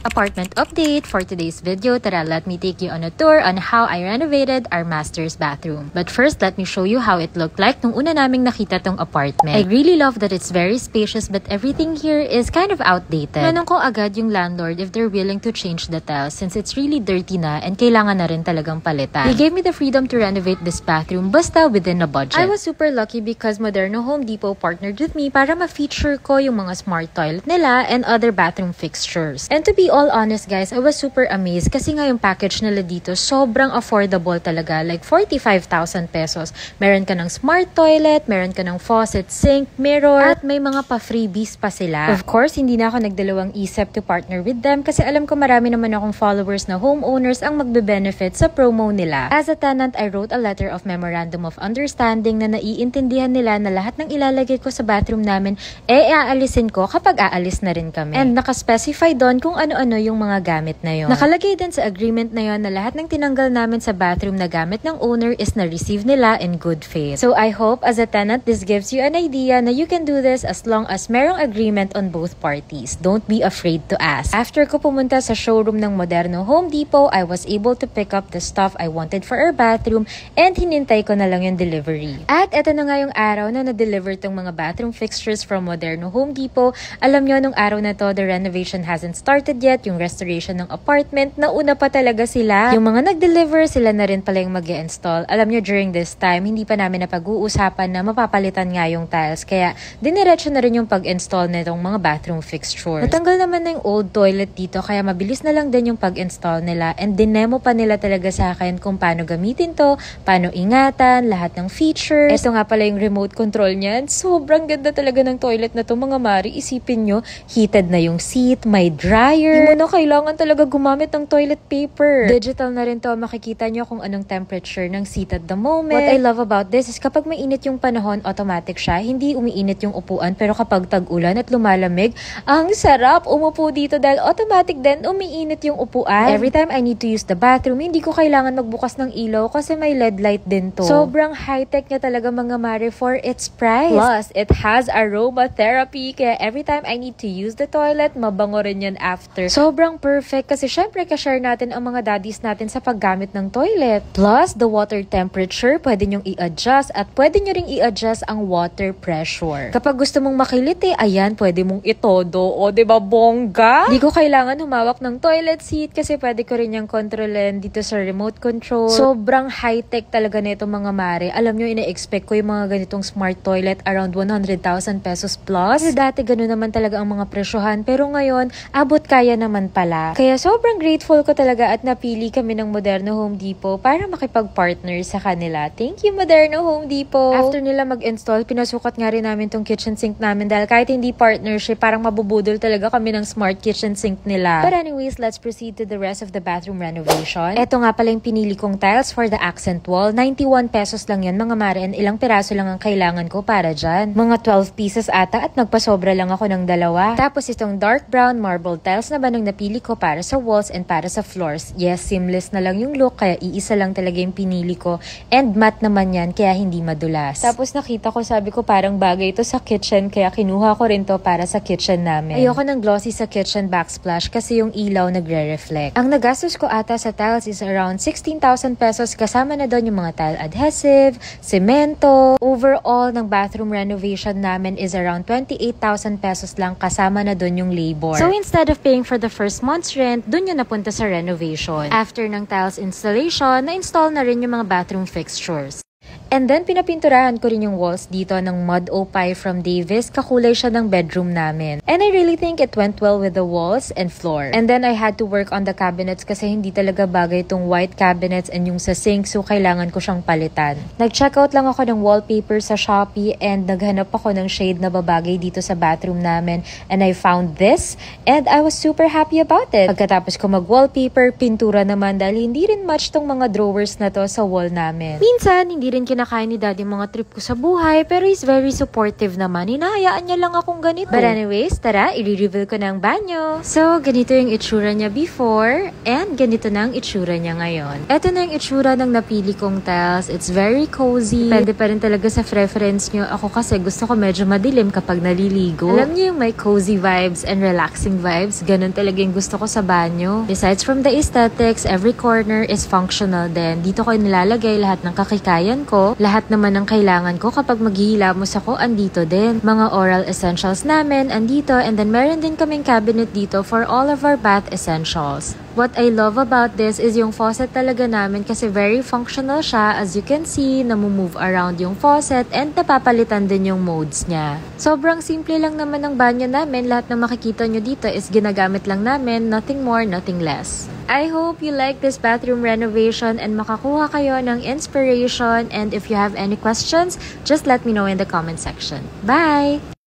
Apartment update for today's video. Tara, let me take you on a tour on how I renovated our master's bathroom. But first, let me show you how it looked like nung una naming nakita tong apartment. I really love that it's very spacious but everything here is kind of outdated. Tanong ko agad yung landlord if they're willing to change the tiles since it's really dirty na and kailangan na rin talagang palitan. They gave me the freedom to renovate this bathroom basta within a budget. I was super lucky because Moderno Home Depot partnered with me para ma-feature ko yung mga smart toilet nila and other bathroom fixtures. And to be all honest guys, I was super amazed kasi nga yung package nila dito sobrang affordable talaga, like 45,000 pesos. Meron ka ng smart toilet, meron ka ng faucet, sink, mirror, at may mga pa-freebies pa sila. Of course, hindi na ako nagdalawang isip to partner with them kasi alam ko marami naman akong followers na homeowners ang magbe-benefit sa promo nila. As a tenant, I wrote a letter of memorandum of understanding na naiintindihan nila na lahat ng ilalagay ko sa bathroom namin aalisin ko kapag aalis na rin kami. And nakaspecify doon kung ano-ano yung mga gamit na yon. Nakalagay din sa agreement na yon na lahat ng tinanggal namin sa bathroom na gamit ng owner is na-receive nila in good faith. So I hope as a tenant, this gives you an idea na you can do this as long as merong agreement on both parties. Don't be afraid to ask. After ko pumunta sa showroom ng Moderno Home Depot, I was able to pick up the stuff I wanted for our bathroom and hinintay ko na lang yung delivery. At eto na nga yung araw na na-deliver tong mga bathroom fixtures from Moderno Home Depot. Alam nyo, nung araw na to, the renovation hasn't started yet, yung restoration ng apartment, nauna pa talaga sila. Yung mga nag-deliver, sila na rin pala yung mag-i-install. Alam nyo, during this time, hindi pa namin napag-uusapan na mapapalitan nga yung tiles, kaya diniretso na rin yung pag-install nitong mga bathroom fixtures. Natanggal naman na yung old toilet dito, kaya mabilis na lang din yung pag-install nila and dinemo pa nila talaga sa akin kung paano gamitin to, paano ingatan, lahat ng features. Ito nga pala yung remote control niyan. Sobrang ganda talaga ng toilet na to mga mari. Isipin nyo, heated na yung seat, may dryer. Hindi mo na kailangan talaga gumamit ng toilet paper. Digital na rin to. Makikita nyo kung anong temperature ng seat at the moment. What I love about this is kapag mainit yung panahon, automatic siya. Hindi umiinit yung upuan. Pero kapag tag-ulan at lumalamig, ang sarap umupo dito dahil automatic din umiinit yung upuan. Every time I need to use the bathroom, hindi ko kailangan magbukas ng ilaw kasi may LED light din to. Sobrang high-tech niya talaga mga mare for its price. Plus, it has aromatherapy. Kaya every time I need to use the toilet, mabango rin yan after. Sobrang perfect kasi syempre ka-share natin ang mga daddies natin sa paggamit ng toilet. Plus, the water temperature, pwede nyong i-adjust at pwede nyo ring i-adjust ang water pressure. Kapag gusto mong makiliti, ayan, pwede mong itodo. O, diba bongga? Di ko kailangan humawak ng toilet seat kasi pwede ko rin yung kontrolin dito sa remote control. Sobrang high-tech talaga nito mga mare. Alam nyo, ina-expect ko yung mga ganitong smart toilet around 100,000 pesos plus. Kasi dati gano'n naman talaga ang mga presyohan. Pero ngayon, abot kaya naman pala. Kaya sobrang grateful ko talaga at napili kami ng Moderno Home Depot para makipag-partner sa kanila. Thank you, Moderno Home Depot! After nila mag-install, pinasukat nga rin namin tong kitchen sink namin dahil kahit hindi partnership, parang mabubudol talaga kami ng smart kitchen sink nila. But anyways, let's proceed to the rest of the bathroom renovation. Ito nga pala yung pinili kong tiles for the accent wall. 91 pesos lang yan mga mare and ilang piraso lang ang kailangan ko para dyan. Mga 12 pieces ata at nagpasobra lang ako ng dalawa. Tapos itong dark brown marble tiles na ba nang napili ko para sa walls and para sa floors. Yes, seamless na lang yung look kaya iisa lang talaga yung pinili ko. And matte naman yan kaya hindi madulas. Tapos nakita ko, sabi ko parang bagay ito sa kitchen kaya kinuha ko rin to para sa kitchen namin. Ayoko ng glossy sa kitchen backsplash kasi yung ilaw nagre-reflect. Ang nagastos ko ata sa tiles is around 16,000 pesos kasama na doon yung mga tile adhesive, semento. Overall ng bathroom renovation namin is around 28,000 pesos lang kasama na doon yung labor. So instead of paying for the first month's rent, doon yun napunta sa renovation. After ng tiles installation, na-install na rin yung mga bathroom fixtures. And then, pinapinturahan ko rin yung walls dito ng mud opal from Davis. Kakulay siya ng bedroom namin. And I really think it went well with the walls and floor. And then, I had to work on the cabinets kasi hindi talaga bagay itong white cabinets and yung sa sink. So, kailangan ko siyang palitan. Nag-checkout lang ako ng wallpaper sa Shopee and naghanap ako ng shade na babagay dito sa bathroom namin. And I found this. And I was super happy about it. Pagkatapos ko mag-wallpaper, pintura naman dahil hindi rin match tong mga drawers na to sa wall namin. Minsan, hindi rin kinakain ni daddy mga trip ko sa buhay, pero he's very supportive naman. Hinahayaan niya lang akong ganito. But anyways, tara, i-reveal ko na ang banyo. So, ganito yung itsura niya before, and ganito na ang itsura niya ngayon. Ito na yung itsura ng napili kong tiles. It's very cozy. Depende pa rin talaga sa preference nyo. Ako kasi gusto ko medyo madilim kapag naliligo. Alam niyo yung may cozy vibes and relaxing vibes? Ganun talaga yung gusto ko sa banyo. Besides from the aesthetics, every corner is functional din. Dito ko nilalagay lahat ng kakikayan ko. Lahat naman ng kailangan ko kapag maghihilamos ako, andito din. Mga oral essentials namin, andito. And then meron din kaming cabinet dito for all of our bath essentials. What I love about this is yung faucet talaga namin kasi very functional siya. As you can see, namumove around yung faucet and napapalitan din yung modes niya. Sobrang simple lang naman ng banyo namin. Lahat ng makikita nyo dito is ginagamit lang namin. Nothing more, nothing less. I hope you like this bathroom renovation and makakuha kayo ng inspiration. And if you have any questions, just let me know in the comment section. Bye!